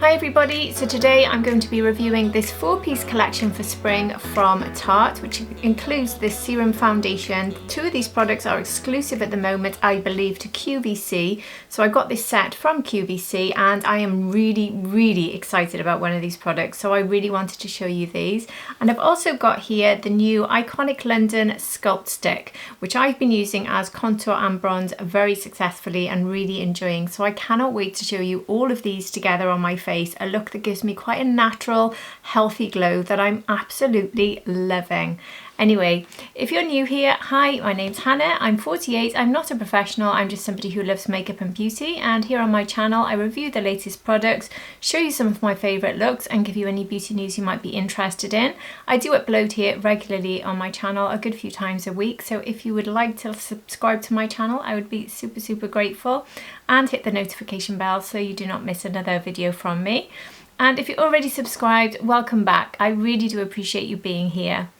Hi everybody, so today I'm going to be reviewing this 4-piece collection for spring from Tarte, which includes this serum foundation. 2 of these products are exclusive at the moment, I believe, to QVC. So I got this set from QVC and I am really excited about one of these products. So I really wanted to show you these. And I've also got here the new Iconic London Sculpt Stick, which I've been using as contour and bronze very successfully and really enjoying. So I cannot wait to show you all of these together on my face, a look that gives me quite a natural, healthy glow that I'm absolutely loving. Anyway, if you're new here, hi, my name's Hannah, I'm 48, I'm not a professional, I'm just somebody who loves makeup and beauty, and here on my channel I review the latest products, show you some of my favourite looks and give you any beauty news you might be interested in. I do upload here regularly on my channel a good few times a week, so if you would like to subscribe to my channel I would be super grateful, and hit the notification bell so you do not miss another video from me. And if you're already subscribed, welcome back. I really do appreciate you being here.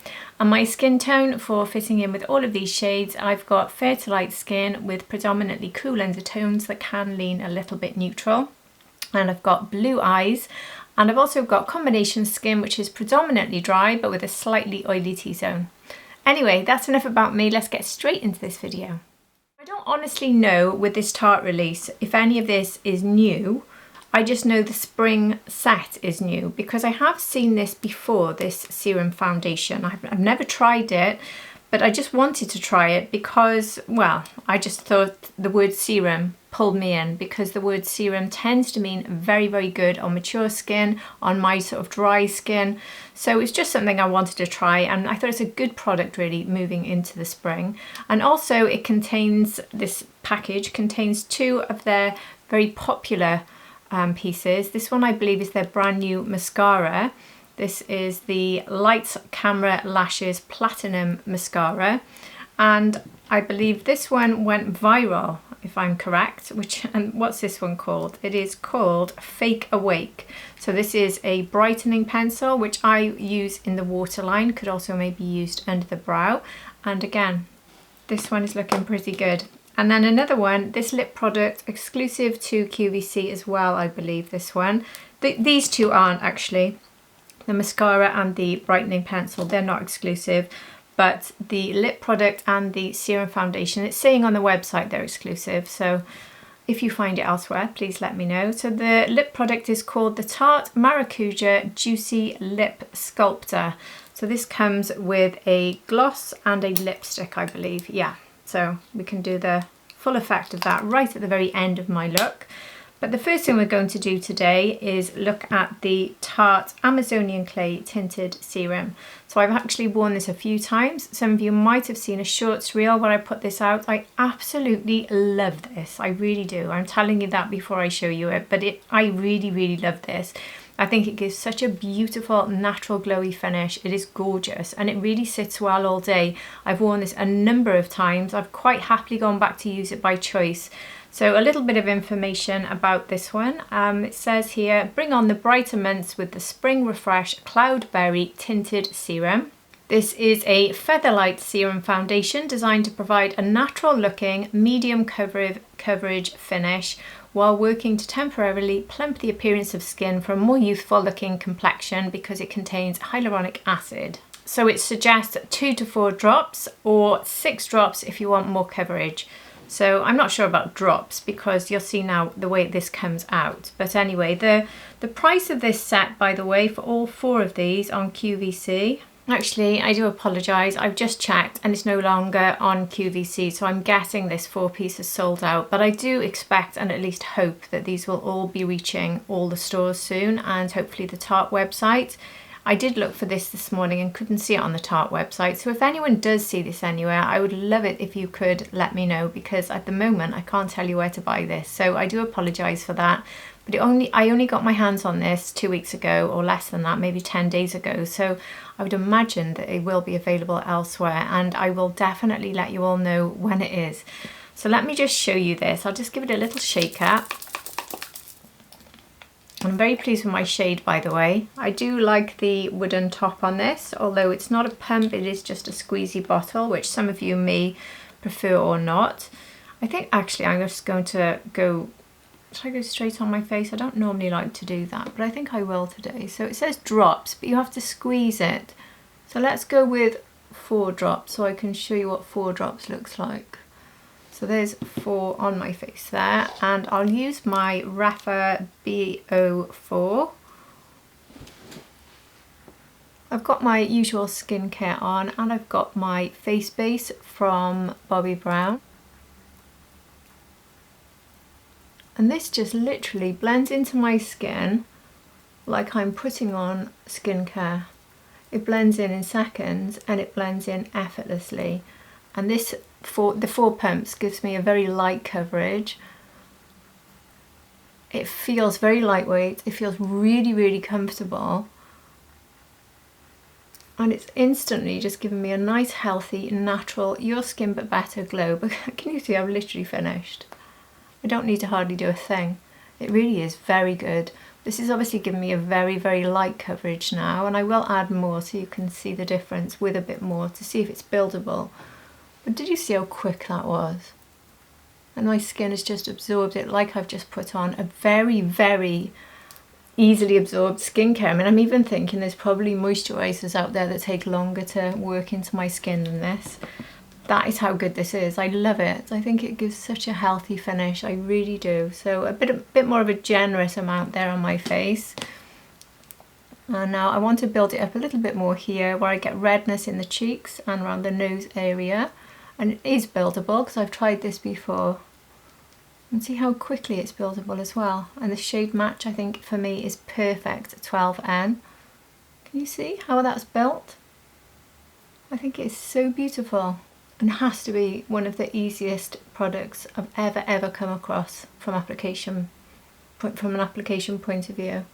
And my skin tone for fitting in with all of these shades, I've got fair to light skin with predominantly cool undertones that can lean a little bit neutral. And I've got blue eyes. And I've also got combination skin, which is predominantly dry, but with a slightly oily T-zone. Anyway, that's enough about me. Let's get straight into this video. I don't honestly know with this Tarte release if any of this is new. I just know the spring set is new because I have seen this before, this serum foundation. I've never tried it, but I just wanted to try it because, well, I just thought the word serum pulled me in, because the word serum tends to mean very good on mature skin, on my sort of dry skin. So it's just something I wanted to try, and I thought it's a good product really moving into the spring. And also it contains, this package contains 2 of their very popular pieces. This one I believe is their brand new mascara. This is the Lights Camera Lashes Platinum Mascara, and I believe this one went viral, if I'm correct. And what's this one called? It is called Fake Awake. So this is a brightening pencil which I use in the waterline, could also maybe be used under the brow, and again this one is looking pretty good. And then another one, this lip product exclusive to QVC as well, I believe, this one. These 2 aren't actually. The mascara and the brightening pencil, they're not exclusive, but the lip product and the serum foundation, it's saying on the website they're exclusive. So if you find it elsewhere, please let me know. So the lip product is called the Tarte Maracuja Juicy Lip Sculptor. So this comes with a gloss and a lipstick, I believe. Yeah. So we can do the full effect of that right at the very end of my look. But the first thing we're going to do today is look at the Tarte Amazonian Clay Tinted Serum. So I've actually worn this a few times. Some of you might have seen a shorts reel where I put this out. I absolutely love this. I really do. I'm telling you that before I show you it, but I really love this. I think it gives such a beautiful natural glowy finish. It is gorgeous and it really sits well all day. I've worn this a number of times. I've quite happily gone back to use it by choice. So a little bit of information about this one. It says here, bring on the brighter months with the Spring Refresh Cloudberry Tinted Serum. This is a featherlight serum foundation designed to provide a natural looking medium coverage finish while working to temporarily plump the appearance of skin for a more youthful looking complexion because it contains hyaluronic acid. So it suggests 2 to 4 drops or 6 drops if you want more coverage. So I'm not sure about drops because you'll see now the way this comes out. But anyway, the price of this set, by the way, for all 4 of these on QVC, actually, I do apologise, I've just checked and it's no longer on QVC, so I'm guessing this 4-piece is sold out, but I do expect and at least hope that these will all be reaching all the stores soon, and hopefully the Tarte website. I did look for this morning and couldn't see it on the Tarte website, so if anyone does see this anywhere, I would love it if you could let me know, because at the moment I can't tell you where to buy this, so I do apologise for that. But I only got my hands on this 2 weeks ago, or less than that, maybe 10 days ago. So I would imagine that it will be available elsewhere, and I will definitely let you all know when it is. So let me just show you this. I'll just give it a little shake up. I'm very pleased with my shade, by the way. I do like the wooden top on this, although it's not a pump, it is just a squeezy bottle, which some of you may prefer or not. I think actually I'm just going to go Should I go straight on my face? I don't normally like to do that, but I think I will today. So it says drops, but you have to squeeze it. So let's go with 4 drops so I can show you what 4 drops looks like. So there's 4 on my face there, and I'll use my Rapha BO4. I've got my usual skincare on, and I've got my face base from Bobbi Brown. And this just literally blends into my skin like I'm putting on skincare. It blends in seconds, and it blends in effortlessly. And this, the 4 pumps, gives me a very light coverage. It feels very lightweight. It feels really, really comfortable. And it's instantly just giving me a nice, healthy, natural, your skin but better glow. But can you see I've literally finished? I don't need to hardly do a thing. It really is very good. This is obviously giving me a very, very light coverage now, and I will add more so you can see the difference with a bit more to see if it's buildable. But did you see how quick that was? And my skin has just absorbed it like I've just put on a very, very easily absorbed skincare. I mean, I'm even thinking there's probably moisturisers out there that take longer to work into my skin than this. That is how good this is. I love it. I think it gives such a healthy finish. I really do. So a bit more of a generous amount there on my face. And now I want to build it up a little bit more here where I get redness in the cheeks and around the nose area. And it is buildable because I've tried this before. And see how quickly it's buildable as well. And the shade match, I think, for me is perfect, 12N. Can you see how that's built? I think it's so beautiful. And has to be one of the easiest products I've ever come across from an application point of view.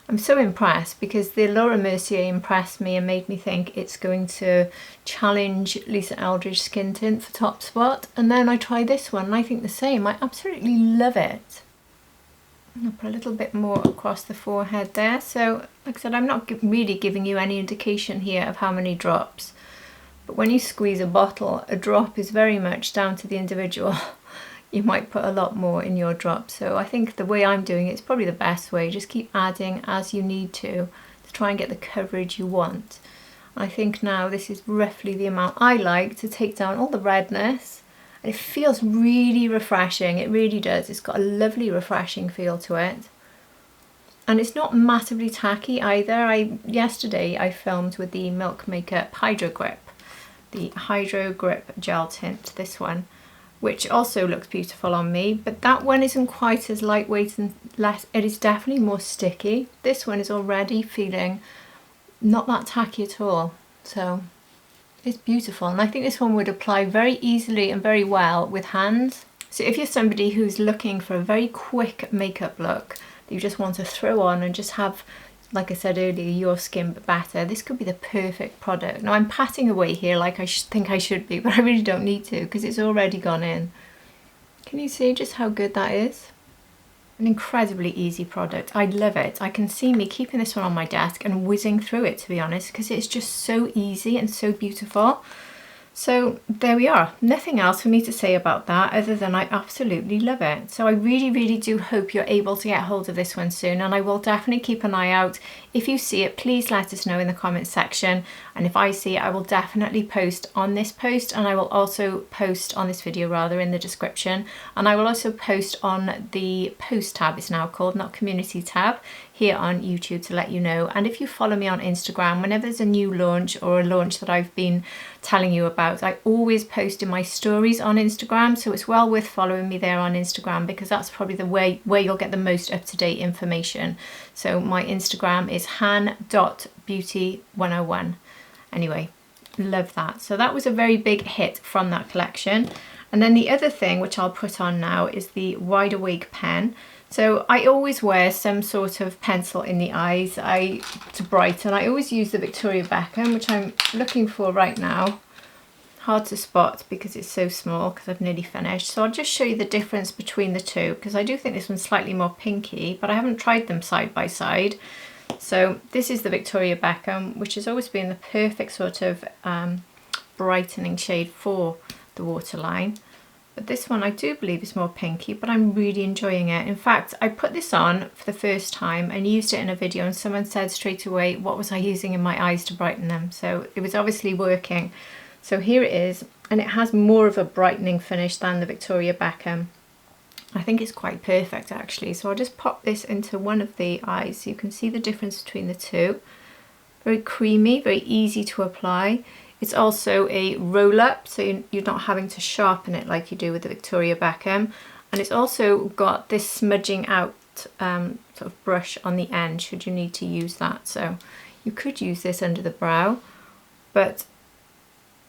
I'm so impressed because the Laura Mercier impressed me and made me think it's going to challenge Lisa Eldridge Skin Tint for Top Spot, and then I try this one and I think the same. I absolutely love it. I'll put a little bit more across the forehead there. So like I said, I'm not really giving you any indication here of how many drops. But when you squeeze a bottle, a drop is very much down to the individual. You might put a lot more in your drop. So I think the way I'm doing it is probably the best way. Just keep adding as you need to try and get the coverage you want. I think now this is roughly the amount I like to take down all the redness. And it feels really refreshing. It really does. It's got a lovely refreshing feel to it. And it's not massively tacky either. Yesterday I filmed with the Milk Makeup Hydro Grip. The Hydro Grip Gel Tint, this one, which also looks beautiful on me, but that one isn't quite as lightweight and less, it is definitely more sticky. This one is already feeling not that tacky at all, so it's beautiful. And I think this one would apply very easily and very well with hands. So if you're somebody who's looking for a very quick makeup look that you just want to throw on and just have, like I said earlier, your skin but better, this could be the perfect product. Now I'm patting away here like I think I should be, but I really don't need to because it's already gone in. Can you see just how good that is? An incredibly easy product. I love it. I can see me keeping this one on my desk and whizzing through it, to be honest, because it's just so easy and so beautiful. So there we are. Nothing else for me to say about that other than I absolutely love it. So I really do hope you're able to get hold of this one soon, and I will definitely keep an eye out. If you see it, please let us know in the comments section, and if I see it, I will definitely post on this post, and I will also post on this video rather in the description, and I will also post on the post tab, it's now called, not community tab, here on YouTube to let you know. And if you follow me on Instagram, whenever there's a new launch or a launch that I've been telling you about, I always post in my stories on Instagram, so it's well worth following me there on Instagram because that's probably the way where you'll get the most up-to-date information. So my Instagram is han.beauty101. Anyway, love that. So that was a very big hit from that collection. And then the other thing which I'll put on now is the Wide Awake pen. So I always wear some sort of pencil in the eyes to brighten. I always use the Victoria Beckham, which I'm looking for right now. Hard to spot because it's so small because I've nearly finished. So I'll just show you the difference between the two because I do think this one's slightly more pinky, but I haven't tried them side by side. So this is the Victoria Beckham, which has always been the perfect sort of brightening shade for the waterline. But this one I do believe is more pinky, but I'm really enjoying it. In fact, I put this on for the first time and used it in a video, and someone said straight away, what was I using in my eyes to brighten them? So it was obviously working. So here it is, and it has more of a brightening finish than the Victoria Beckham. I think it's quite perfect actually. So I'll just pop this into one of the eyes so you can see the difference between the two. Very creamy, very easy to apply. It's also a roll up, so you're not having to sharpen it like you do with the Victoria Beckham. And it's also got this smudging out sort of brush on the end should you need to use that. So you could use this under the brow, but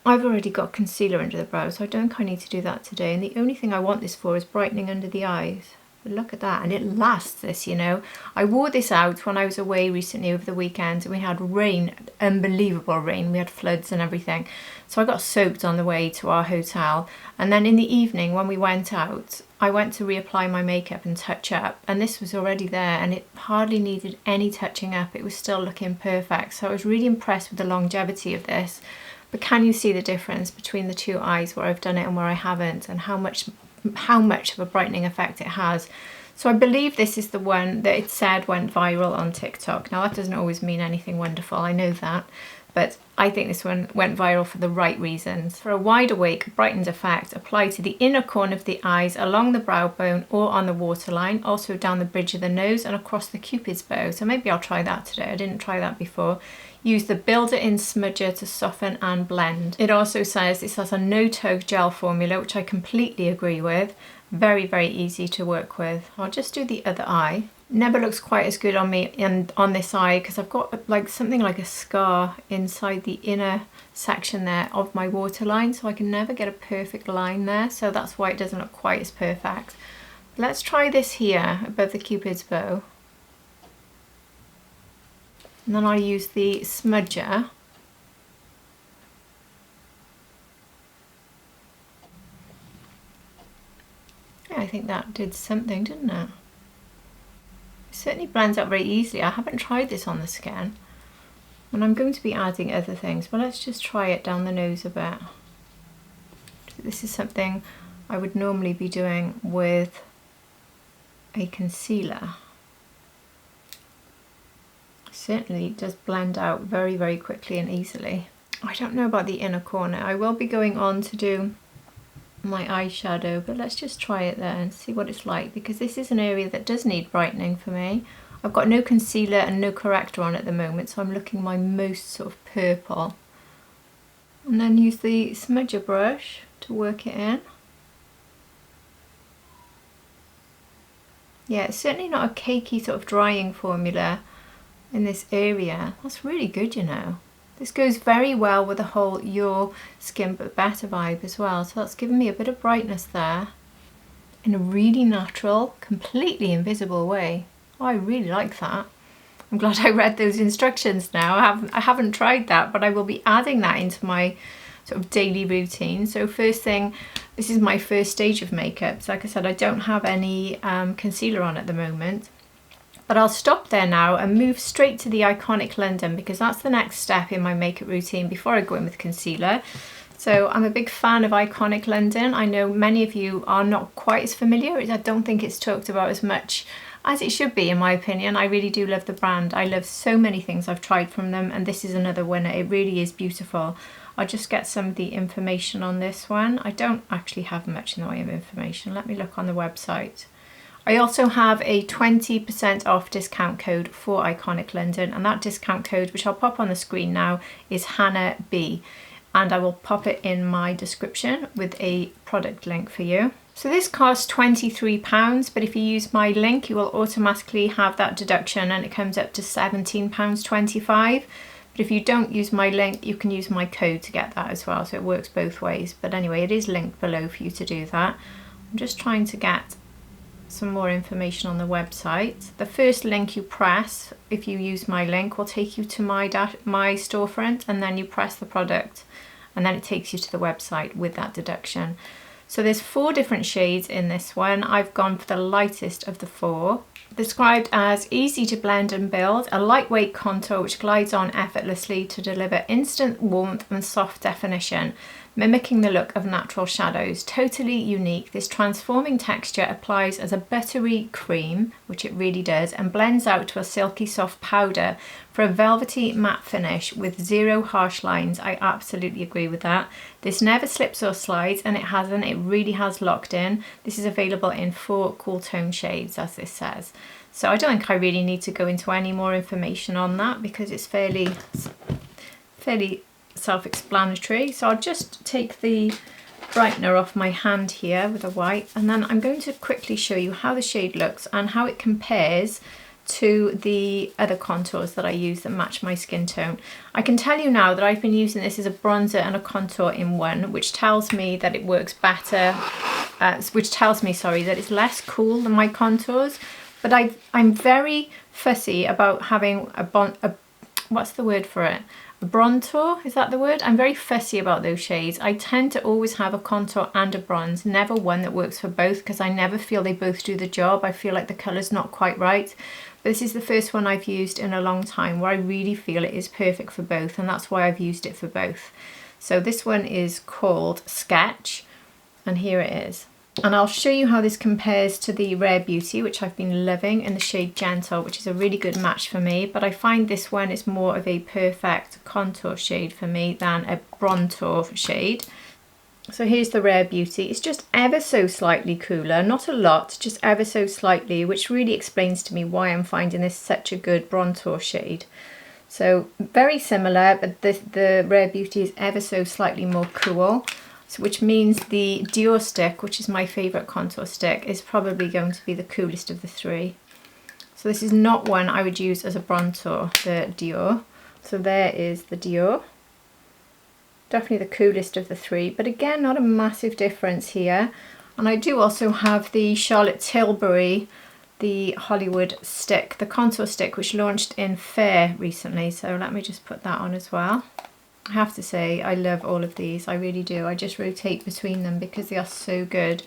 I've already got concealer under the brow, so I don't think I need to do that today. And the only thing I want this for is brightening under the eyes. But look at that, and it lasts this, you know. I wore this out when I was away recently over the weekend, and we had rain, unbelievable rain. We had floods and everything. So I got soaked on the way to our hotel. And then in the evening when we went out, I went to reapply my makeup and touch up, and this was already there, and it hardly needed any touching up. It was still looking perfect. So I was really impressed with the longevity of this. But can you see the difference between the two eyes where I've done it and where I haven't, and how much of a brightening effect it has? So I believe this is the one that it said went viral on TikTok. Now that doesn't always mean anything wonderful, I know that, but I think this one went viral for the right reasons. For a wide awake brightened effect, apply to the inner corner of the eyes, along the brow bone or on the waterline, also down the bridge of the nose and across the cupid's bow. So maybe I'll try that today, I didn't try that before. Use the Builder In Smudger to soften and blend. It also says this has a no-tug gel formula, which I completely agree with. Very, very easy to work with. I'll just do the other eye. Never looks quite as good on me and on this eye because I've got like something like a scar inside the inner section there of my waterline, so I can never get a perfect line there, so that's why it doesn't look quite as perfect. Let's try this here above the cupid's bow. And then I'll use the smudger. Yeah, I think that did something, didn't it? It certainly blends out very easily. I haven't tried this on the skin, and I'm going to be adding other things, but let's just try it down the nose a bit. This is something I would normally be doing with a concealer. Certainly does blend out very, very quickly and easily. I don't know about the inner corner. I will be going on to do my eyeshadow, but let's just try it there and see what it's like, because this is an area that does need brightening for me. I've got no concealer and no corrector on at the moment, so I'm looking my most sort of purple. And then use the smudger brush to work it in. Yeah, it's certainly not a cakey sort of drying formula in this area. That's really good, you know. This goes very well with the whole Your Skin But Better vibe as well. So that's given me a bit of brightness there in a really natural, completely invisible way. Oh, I really like that. I'm glad I read those instructions now. I haven't tried that, but I will be adding that into my sort of daily routine. So first thing, this is my first stage of makeup. So like I said, I don't have any concealer on at the moment. But I'll stop there now and move straight to the Iconic London, because that's the next step in my makeup routine before I go in with concealer. So I'm a big fan of Iconic London. I know many of you are not quite as familiar. I don't think it's talked about as much as it should be, in my opinion. I really do love the brand. I love so many things I've tried from them, and this is another winner. It really is beautiful. I'll just get some of the information on this one. I don't actually have much in the way of information. Let me look on the website. I also have a 20% off discount code for Iconic London, and that discount code, which I'll pop on the screen now, is Hannah B, and I will pop it in my description with a product link for you. So this costs £23, but if you use my link you will automatically have that deduction and it comes up to £17.25. But if you don't use my link, you can use my code to get that as well, so it works both ways. But anyway, it is linked below for you to do that. I'm just trying to get some more information on the website. The first link you press, if you use my link, will take you to my storefront, and then you press the product and then it takes you to the website with that deduction. So there's 4 different shades in this one. I've gone for the lightest of the 4. Described as easy to blend and build, a lightweight contour which glides on effortlessly to deliver instant warmth and soft definition. mimicking the look of natural shadows. Totally unique. This transforming texture applies as a buttery cream, which it really does, and blends out to a silky soft powder for a velvety matte finish with zero harsh lines. I absolutely agree with that. This never slips or slides, and it hasn't. It really has locked in. This is available in 4 cool tone shades, as this says. So I don't think I really need to go into any more information on that because it's fairly self-explanatory. So I'll just take the brightener off my hand here with a wipe, and then I'm going to quickly show you how the shade looks and how it compares to the other contours that I use that match my skin tone. I can tell you now that I've been using this as a bronzer and a contour in one, which tells me that it works better, which tells me, sorry, that it's less cool than my contours. But I'm very fussy about having what's the word for it? A bronzer, is that the word? I'm very fussy about those shades. I tend to always have a contour and a bronze, never one that works for both, because I never feel they both do the job. I feel like the colour's not quite right. But this is the first one I've used in a long time where I really feel it is perfect for both, and that's why I've used it for both. So this one is called Sketch, and here it is. And I'll show you how this compares to the Rare Beauty, which I've been loving, in the shade Gentle, which is a really good match for me. But I find this one is more of a perfect contour shade for me than a bronzer shade. So here's the Rare Beauty. It's just ever so slightly cooler, not a lot, just ever so slightly, which really explains to me why I'm finding this such a good bronzer shade. So very similar, but the Rare Beauty is ever so slightly more cool. So which means the Dior stick, which is my favourite contour stick, is probably going to be the coolest of the 3. So this is not one I would use as a bronzer, the Dior. So there is the Dior. Definitely the coolest of the 3, but again, not a massive difference here. And I do also have the Charlotte Tilbury, the Hollywood stick, the contour stick, which launched in Fair recently. So let me just put that on as well. I have to say, I love all of these, I really do. I just rotate between them because they are so good.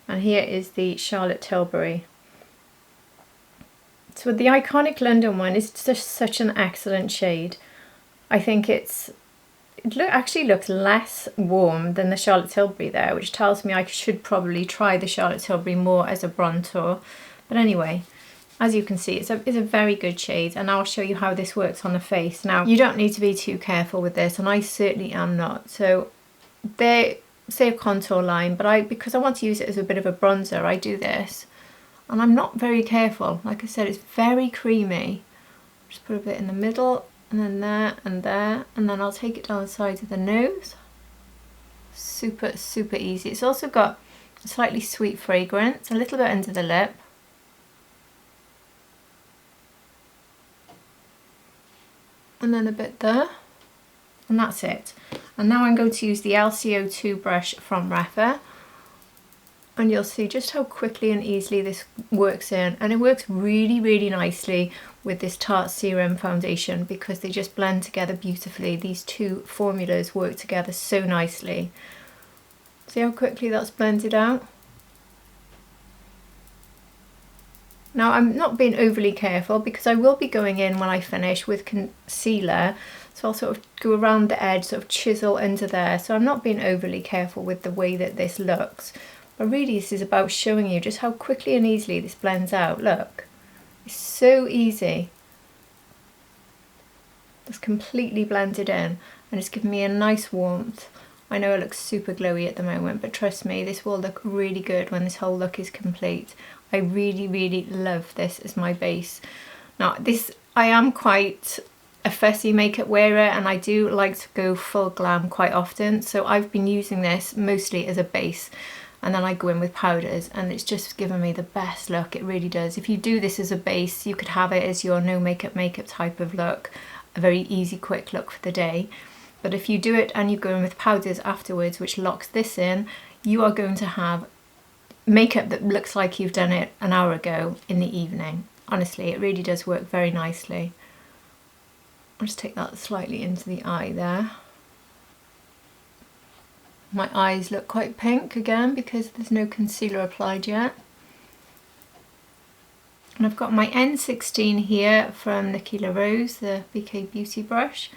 And here is the Charlotte Tilbury. So the iconic London one is just such an excellent shade. I think it actually looks less warm than the Charlotte Tilbury there, which tells me I should probably try the Charlotte Tilbury more as a bronzer. But anyway, as you can see, it's a very good shade, and I'll show you how this works on the face. Now, you don't need to be too careful with this, and I certainly am not. So they say a contour line, but because I want to use it as a bit of a bronzer, I do this. And I'm not very careful. Like I said, it's very creamy. Just put a bit in the middle, and then there, and then I'll take it down the sides of the nose. Super, super easy. It's also got a slightly sweet fragrance, a little bit under the lip. And then a bit there, and that's it. And now I'm going to use the LCO2 brush from Refa, and you'll see just how quickly and easily this works in, and it works really, really nicely with this Tarte Serum foundation because they just blend together beautifully. These two formulas work together so nicely. See how quickly that's blended out? Now, I'm not being overly careful because I will be going in when I finish with concealer, so I'll sort of go around the edge, sort of chisel under there, so I'm not being overly careful with the way that this looks. But really this is about showing you just how quickly and easily this blends out. Look, it's so easy. It's completely blended in, and it's given me a nice warmth. I know it looks super glowy at the moment, but trust me, this will look really good when this whole look is complete. I really, really love this as my base. Now, I am quite a fussy makeup wearer, and I do like to go full glam quite often. So I've been using this mostly as a base, and then I go in with powders, and it's just given me the best look. It really does. If you do this as a base, you could have it as your no makeup type of look, a very easy, quick look for the day. But if you do it and you go in with powders afterwards, which locks this in, you are going to have makeup that looks like you've done it an hour ago in the evening. Honestly, it really does work very nicely. I'll just take that slightly into the eye there. My eyes look quite pink again because there's no concealer applied yet. And I've got my N16 here from Nicky La Rose, the BK Beauty brush.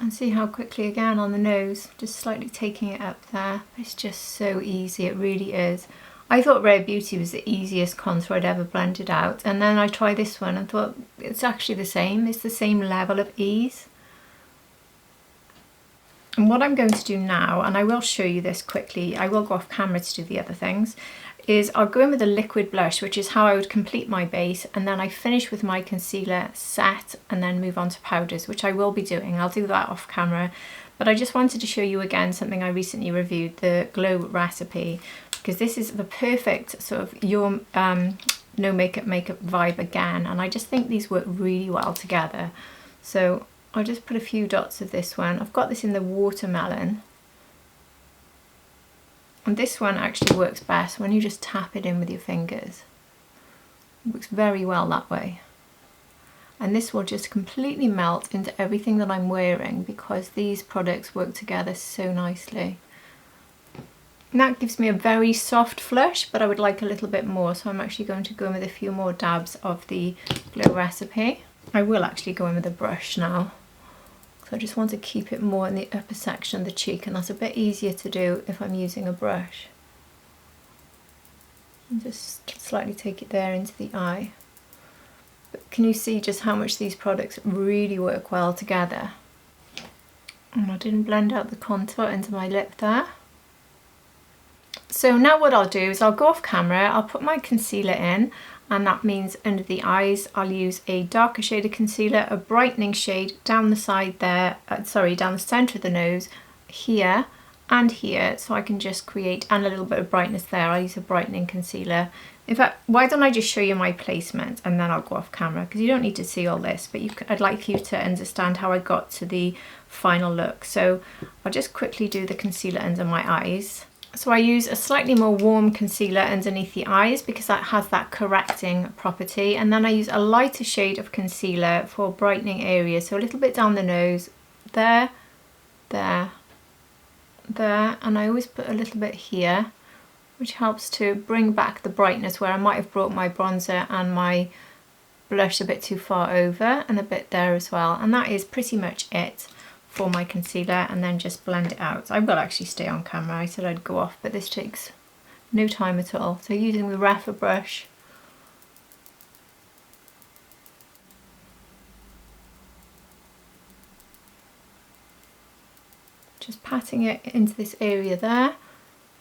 And see how quickly, again on the nose, just slightly taking it up there. It's just so easy, it really is. I thought Rare Beauty was the easiest contour I'd ever blended out, and then I tried this one and thought it's actually the same. It's the same level of ease. And what I'm going to do now, and I will show you this quickly, I will go off camera to do the other things, is I'll go in with a liquid blush, which is how I would complete my base, and then I finish with my concealer set and then move on to powders, which I will be doing. I'll do that off camera, but I just wanted to show you again something I recently reviewed, the Glow recipe, because this is the perfect sort of your no makeup vibe again, and I just think these work really well together. So I'll just put a few dots of this one. I've got this in the Watermelon. And this one actually works best when you just tap it in with your fingers. It works very well that way. And this will just completely melt into everything that I'm wearing because these products work together so nicely. And that gives me a very soft flush, but I would like a little bit more, so I'm actually going to go in with a few more dabs of the Glow recipe. I will actually go in with a brush now. I just want to keep it more in the upper section of the cheek, and that's a bit easier to do if I'm using a brush. And just slightly take it there into the eye. But can you see just how much these products really work well together? And I didn't blend out the contour into my lip there. So now what I'll do is I'll go off camera, I'll put my concealer in, and that means under the eyes I'll use a darker shade of concealer, a brightening shade down the side there, down the centre of the nose, here and here, so I can just create, and a little bit of brightness there. I'll use a brightening concealer. In fact, why don't I just show you my placement and then I'll go off camera, because you don't need to see all this, but I'd like you to understand how I got to the final look. So I'll just quickly do the concealer under my eyes. So I use a slightly more warm concealer underneath the eyes because that has that correcting property, and then I use a lighter shade of concealer for brightening areas, so a little bit down the nose, there, there, there, and I always put a little bit here, which helps to bring back the brightness where I might have brought my bronzer and my blush a bit too far over, and a bit there as well. And that is pretty much it for my concealer, and then just blend it out. I will actually stay on camera, I said I'd go off, but this takes no time at all. So using the Refa brush, just patting it into this area there.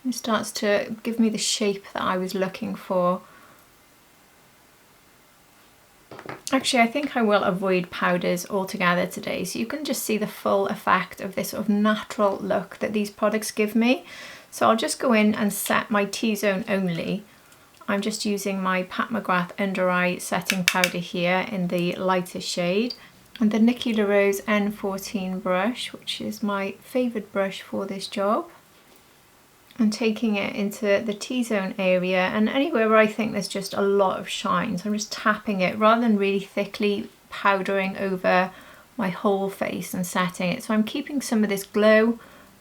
It starts to give me the shape that I was looking for. Actually, I think I will avoid powders altogether today, so you can just see the full effect of this sort of natural look that these products give me. So I'll just go in and set my T-zone only. I'm just using my Pat McGrath Under Eye Setting Powder here in the lighter shade, and the Nikki LaRose N14 brush, which is my favourite brush for this job. And taking it into the T-zone area and anywhere where I think there's just a lot of shine. So I'm just tapping it rather than really thickly powdering over my whole face and setting it. So I'm keeping some of this glow,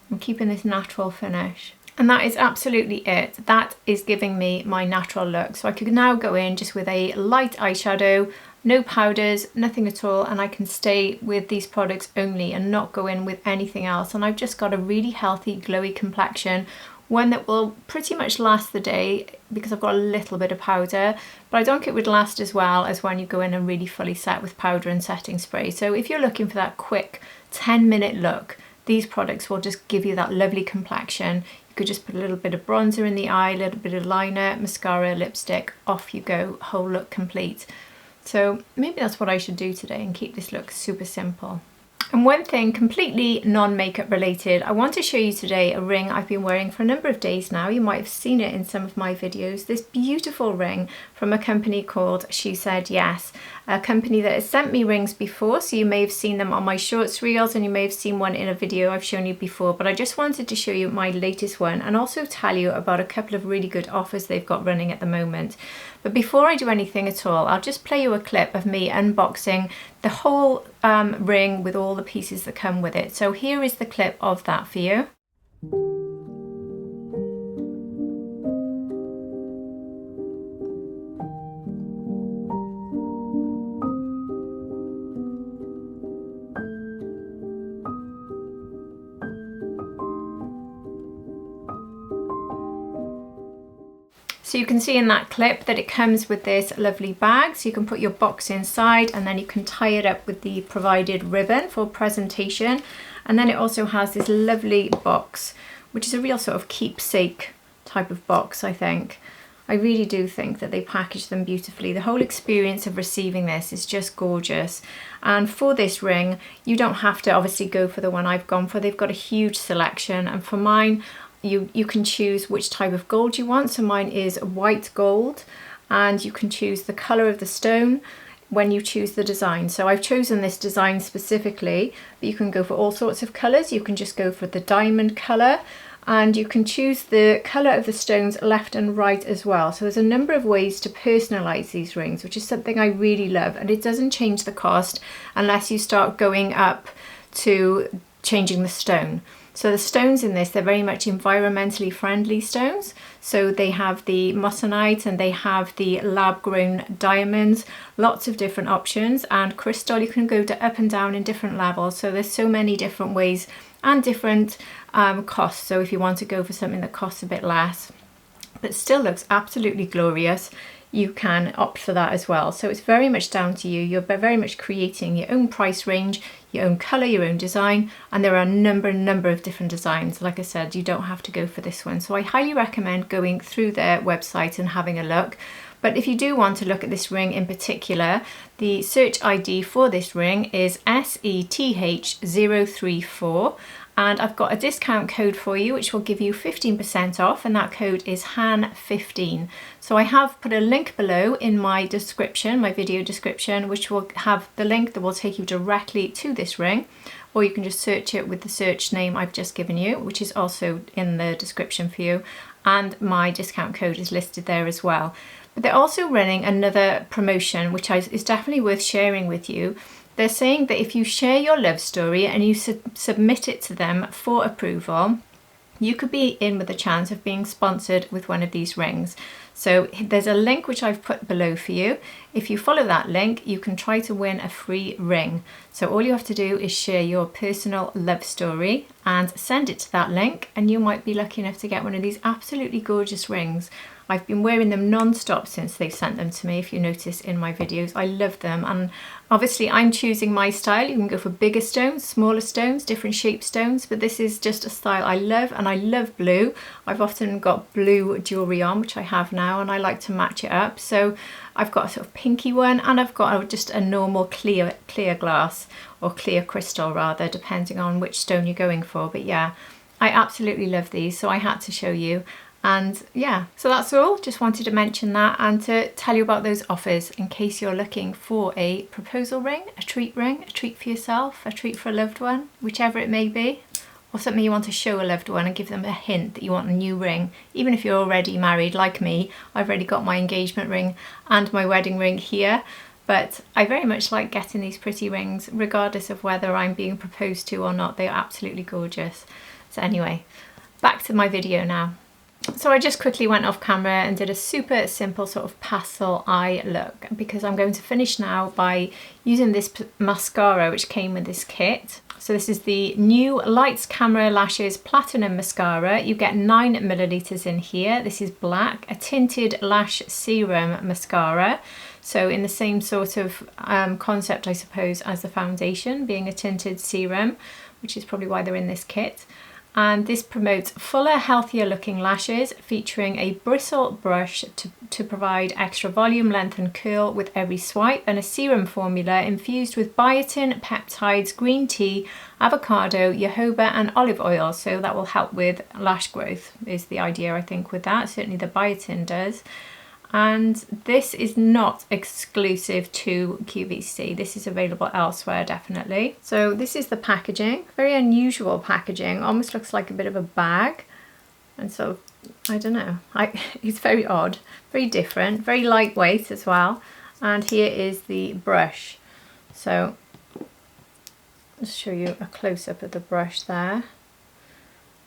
I'm keeping this natural finish. And that is absolutely it. That is giving me my natural look. So I could now go in just with a light eyeshadow, no powders, nothing at all, and I can stay with these products only and not go in with anything else. And I've just got a really healthy, glowy complexion, one that will pretty much last the day because I've got a little bit of powder, but I don't think it would last as well as when you go in and really fully set with powder and setting spray. So if you're looking for that quick 10-minute look, these products will just give you that lovely complexion. You could just put a little bit of bronzer in the eye, a little bit of liner, mascara, lipstick, off you go, whole look complete. So maybe that's what I should do today and keep this look super simple. And one thing completely non-makeup related, I want to show you today a ring I've been wearing for a number of days now. You might have seen it in some of my videos. This beautiful ring from a company called She Said Yes, a company that has sent me rings before, so you may have seen them on my shorts reels and you may have seen one in a video I've shown you before, but I just wanted to show you my latest one and also tell you about a couple of really good offers they've got running at the moment. But before I do anything at all, I'll just play you a clip of me unboxing the whole ring with all the pieces that come with it. So here is the clip of that for you. So you can see in that clip that it comes with this lovely bag, so you can put your box inside and then you can tie it up with the provided ribbon for presentation. And then it also has this lovely box, which is a real sort of keepsake type of box, I think. I really do think that they package them beautifully. The whole experience of receiving this is just gorgeous. And for this ring, you don't have to obviously go for the one I've gone for. They've got a huge selection, and for mine, you can choose which type of gold you want. So mine is white gold, and you can choose the color of the stone when you choose the design. So I've chosen this design specifically, but you can go for all sorts of colors. You can just go for the diamond color, and you can choose the color of the stones left and right as well. So there's a number of ways to personalize these rings, which is something I really love, and it doesn't change the cost unless you start going up to changing the stone. So the stones in this, they're very much environmentally friendly stones. So they have the moissanite and they have the lab grown diamonds, lots of different options, and crystal, you can go up and down in different levels. So there's so many different ways and different costs. So if you want to go for something that costs a bit less, but still looks absolutely glorious, you can opt for that as well. So it's very much down to you. You're very much creating your own price range, your own color, your own design, and there are a number of different designs. Like I said, you don't have to go for this one. So I highly recommend going through their website and having a look. But if you do want to look at this ring in particular, the search ID for this ring is SETH034. And I've got a discount code for you, which will give you 15% off, and that code is HAN15. So I have put a link below in my description, my video description, which will have the link that will take you directly to this ring, or you can just search it with the search name I've just given you, which is also in the description for you, and my discount code is listed there as well. But they're also running another promotion, which is definitely worth sharing with you. They're saying that if you share your love story and you submit it to them for approval, you could be in with a chance of being sponsored with one of these rings. So there's a link which I've put below for you. If you follow that link, you can try to win a free ring. So all you have to do is share your personal love story and send it to that link, and you might be lucky enough to get one of these absolutely gorgeous rings. I've been wearing them non-stop since they've sent them to me, if you notice in my videos. I love them, and obviously I'm choosing my style. You can go for bigger stones, smaller stones, different shape stones, but this is just a style I love, and I love blue. I've often got blue jewellery on, which I have now, and I like to match it up. So I've got a sort of pinky one, and I've got just a normal clear glass, or clear crystal rather, depending on which stone you're going for. But yeah, I absolutely love these, so I had to show you. And yeah, so that's all. Just wanted to mention that and to tell you about those offers in case you're looking for a proposal ring, a treat for yourself, a treat for a loved one, whichever it may be, or something you want to show a loved one and give them a hint that you want a new ring. Even if you're already married like me, I've already got my engagement ring and my wedding ring here, but I very much like getting these pretty rings regardless of whether I'm being proposed to or not. They are absolutely gorgeous. So anyway, back to my video now. So I just quickly went off camera and did a super simple sort of pastel eye look, because I'm going to finish now by using this mascara which came with this kit. So this is the new Lights Camera Lashes Platinum Mascara. You get 9 milliliters in here. This is black, a tinted lash serum mascara. So in the same sort of concept, I suppose, as the foundation, being a tinted serum, which is probably why they're in this kit. And this promotes fuller, healthier looking lashes, featuring a bristle brush to provide extra volume, length and curl with every swipe, and a serum formula infused with biotin, peptides, green tea, avocado, jojoba and olive oil. So that will help with lash growth is the idea, I think, with that. Certainly the biotin does. And this is not exclusive to QVC. This is available elsewhere, definitely. So this is the packaging. Very unusual packaging. Almost looks like a bit of a bag. And so, I don't know. It's very odd, very different, very lightweight as well. And here is the brush. So, I'll show you a close-up of the brush there.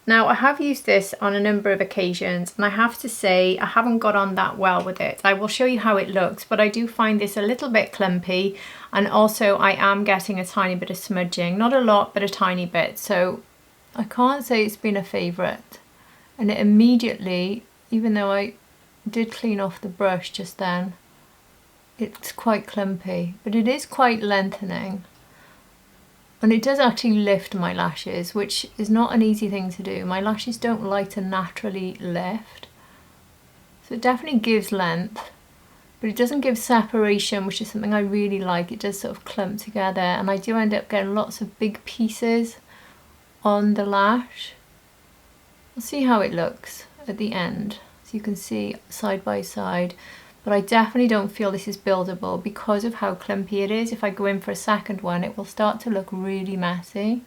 Now, I have used this on a number of occasions, and I have to say I haven't got on that well with it. I will show you how it looks, but I do find this a little bit clumpy, and also I am getting a tiny bit of smudging. Not a lot, but a tiny bit. So I can't say it's been a favourite. And it immediately, even though I did clean off the brush just then. It's quite clumpy, but it is quite lengthening. And it does actually lift my lashes, which is not an easy thing to do. My lashes don't like to naturally lift. So it definitely gives length, but it doesn't give separation, which is something I really like. It does sort of clump together, and I do end up getting lots of big pieces on the lash. We'll see how it looks at the end. So you can see side by side. But I definitely don't feel this is buildable because of how clumpy it is. If I go in for a second one, it will start to look really messy.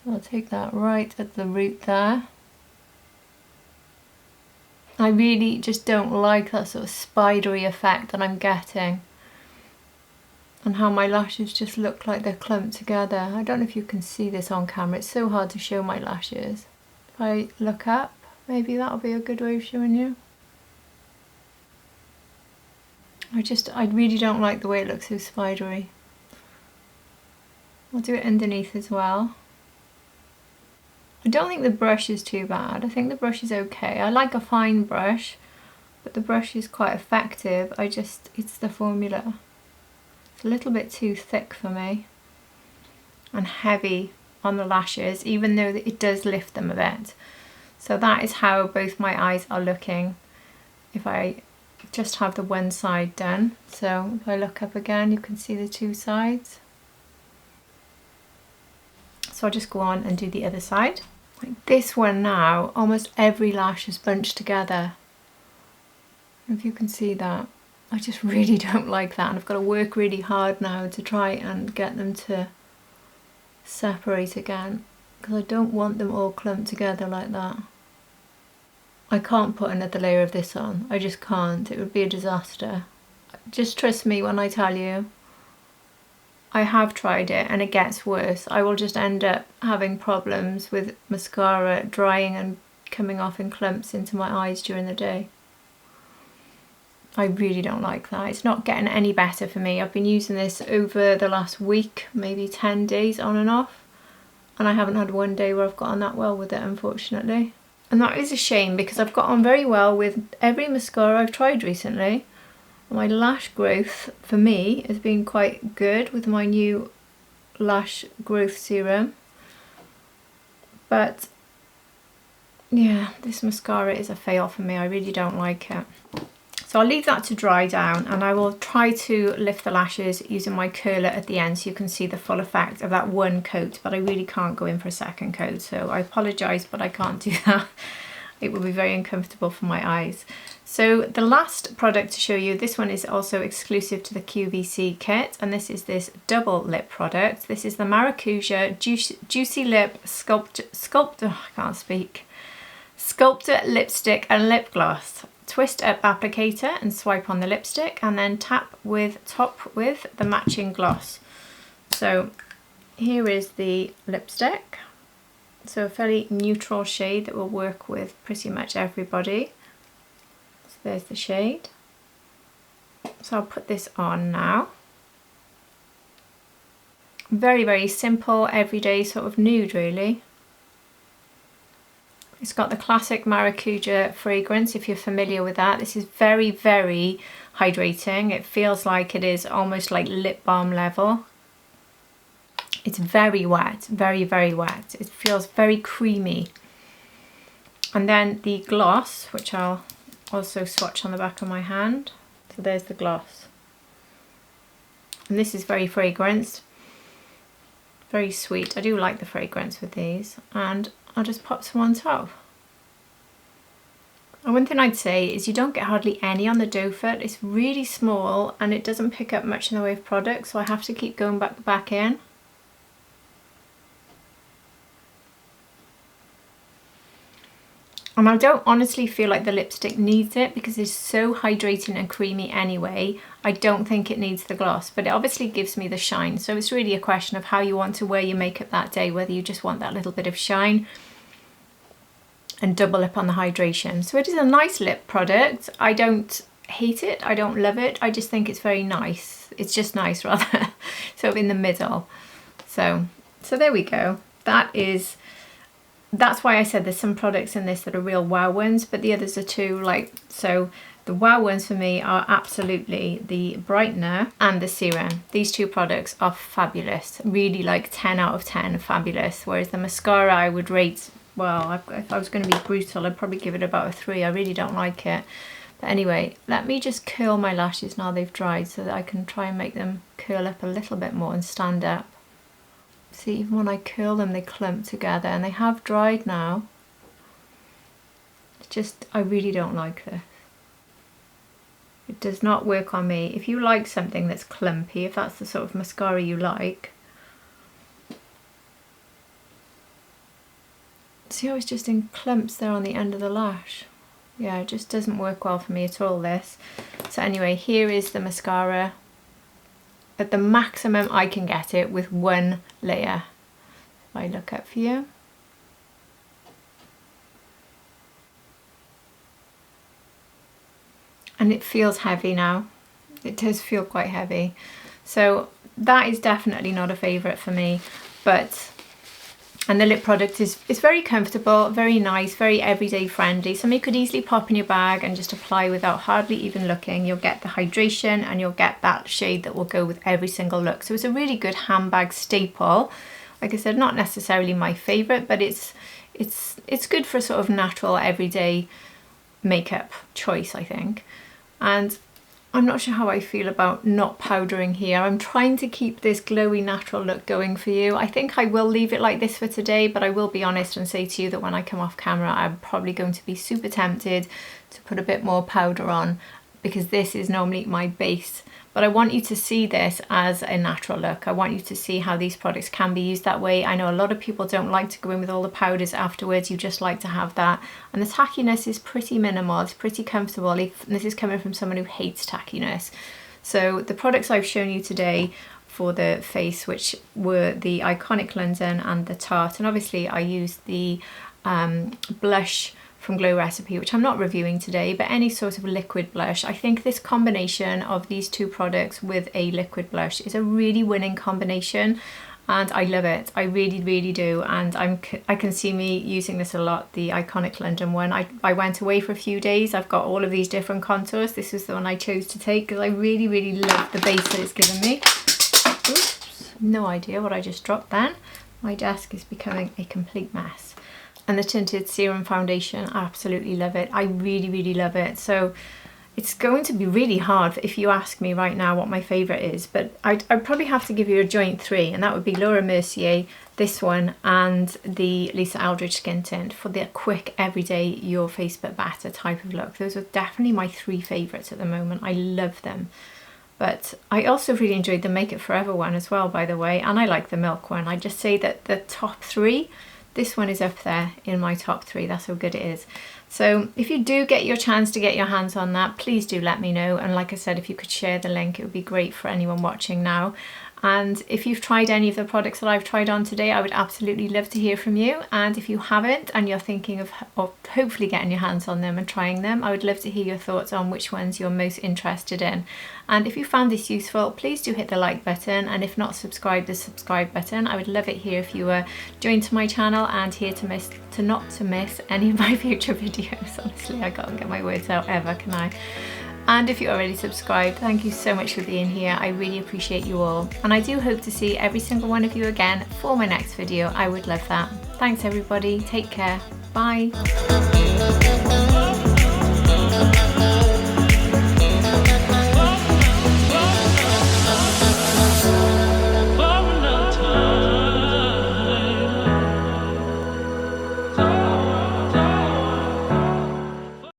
I'll take that right at the root there. I really just don't like that sort of spidery effect that I'm getting. And how my lashes just look like they're clumped together. I don't know if you can see this on camera. It's so hard to show my lashes. If I look up, maybe that'll be a good way of showing you. I really don't like the way it looks so spidery. I'll do it underneath as well. I don't think the brush is too bad. I think the brush is okay. I like a fine brush, but the brush is quite effective. It's the formula. It's a little bit too thick for me and heavy on the lashes, even though it does lift them a bit. So that is how both my eyes are looking if I just have the one side done. So if I look up again, you can see the two sides. So I'll just go on and do the other side. Like this one now, almost every lash is bunched together. If you can see that, I just really don't like that, and I've got to work really hard now to try and get them to separate again, because I don't want them all clumped together like that. I can't put another layer of this on. I just can't. It would be a disaster. Just trust me when I tell you. I have tried it and it gets worse. I will just end up having problems with mascara drying and coming off in clumps into my eyes during the day. I really don't like that. It's not getting any better for me. I've been using this over the last week, maybe 10 days on and off, and I haven't had one day where I've got on that well with it, unfortunately. And that is a shame, because I've got on very well with every mascara I've tried recently. My lash growth, for me, has been quite good with my new lash growth serum. But yeah, this mascara is a fail for me. I really don't like it. So I'll leave that to dry down, and I will try to lift the lashes using my curler at the end so you can see the full effect of that one coat, but I really can't go in for a second coat, so I apologise, but I can't do that. It will be very uncomfortable for my eyes. So the last product to show you, this one is also exclusive to the QVC kit, and this is this double lip product. This is the Maracuja Juicy Lip Sculptor, I can't speak, Sculptor Lipstick and Lip Gloss. Twist up applicator and swipe on the lipstick, and then top with the matching gloss. So here is the lipstick. So a fairly neutral shade that will work with pretty much everybody. So there's the shade. So I'll put this on now. Very, very simple, everyday sort of nude, really. It's got the classic Maracuja fragrance, if you're familiar with that. This is very, very hydrating. It feels like it is almost like lip balm level. It's very wet, very, very wet. It feels very creamy. And then the gloss, which I'll also swatch on the back of my hand. So there's the gloss. And this is very fragranced, very sweet. I do like the fragrance with these. And I'll just pop some on top. And one thing I'd say is you don't get hardly any on the doe foot. It's really small and it doesn't pick up much in the way of product, so I have to keep going back in. And I don't honestly feel like the lipstick needs it because it's so hydrating and creamy anyway. I don't think it needs the gloss, but it obviously gives me the shine. So it's really a question of how you want to wear your makeup that day, whether you just want that little bit of shine and double up on the hydration. So it is a nice lip product. I don't hate it, I don't love it, I just think it's very nice. It's just nice rather, so in the middle. So there we go. That is that's why I said there's some products in this that are real wow ones, but the others are too, like, so the wow ones for me are absolutely the brightener and the serum. These two products are fabulous, really like 10 out of 10 fabulous, whereas the mascara I would rate, well, if I was going to be brutal, I'd probably give it about a 3. I really don't like it. But anyway, let me just curl my lashes now they've dried so that I can try and make them curl up a little bit more and stand up. See, even when I curl them, they clump together, and they have dried now. It's just, I really don't like this. It does not work on me. If you like something that's clumpy, if that's the sort of mascara you like. See how it's just in clumps there on the end of the lash? Yeah, it just doesn't work well for me at all, this. So anyway, here is the mascara. At the maximum I can get it with one layer. If I look up for you. And it feels heavy now. It does feel quite heavy. So that is definitely not a favourite for me. But, and the lip product is very comfortable, very nice, very everyday friendly. Something you could easily pop in your bag and just apply without hardly even looking. You'll get the hydration and you'll get that shade that will go with every single look. So it's a really good handbag staple. Like I said, not necessarily my favourite, but it's good for a sort of natural everyday makeup choice, I think. And I'm not sure how I feel about not powdering here. I'm trying to keep this glowy natural look going for you. I think I will leave it like this for today, but I will be honest and say to you that when I come off camera, I'm probably going to be super tempted to put a bit more powder on, because this is normally my base. But I want you to see this as a natural look. I want you to see how these products can be used that way. I know a lot of people don't like to go in with all the powders afterwards. You just like to have that. And the tackiness is pretty minimal. It's pretty comfortable. This is coming from someone who hates tackiness. So the products I've shown you today for the face, which were the Iconic London and the Tarte. And obviously I used the blush from Glow Recipe, which I'm not reviewing today, but any sort of liquid blush. I think this combination of these two products with a liquid blush is a really winning combination, and I love it. I really, really do. And I can see me using this a lot, the Iconic London one. I went away for a few days. I've got all of these different contours. This is the one I chose to take because I really, really love the base that it's given me. Oops, no idea what I just dropped then. My desk is becoming a complete mess. And the Tinted Serum Foundation, I absolutely love it. I really, really love it. So it's going to be really hard if you ask me right now what my favourite is, but I'd probably have to give you a joint 3, and that would be Laura Mercier, this one, and the Lisa Eldridge Skin Tint for the quick, everyday, your face but better type of look. Those are definitely my 3 favourites at the moment. I love them. But I also really enjoyed the Make It Forever one as well, by the way, and I like the Milk one. I just say that the top 3, this one is up there in my top 3. That's how good it is. So if you do get your chance to get your hands on that, please do let me know. And like I said, if you could share the link, it would be great for anyone watching now. And if you've tried any of the products that I've tried on today, I would absolutely love to hear from you. And if you haven't and you're thinking of hopefully getting your hands on them and trying them, I would love to hear your thoughts on which ones you're most interested in. And if you found this useful, please do hit the like button, and if not subscribe, the subscribe button. I would love it here if you were joined to my channel and here to not to miss any of my future videos. Honestly, I can't get my words out ever, can I? And if you're already subscribed, thank you so much for being here. I really appreciate you all. And I do hope to see every single one of you again for my next video. I would love that. Thanks everybody. Take care. Bye.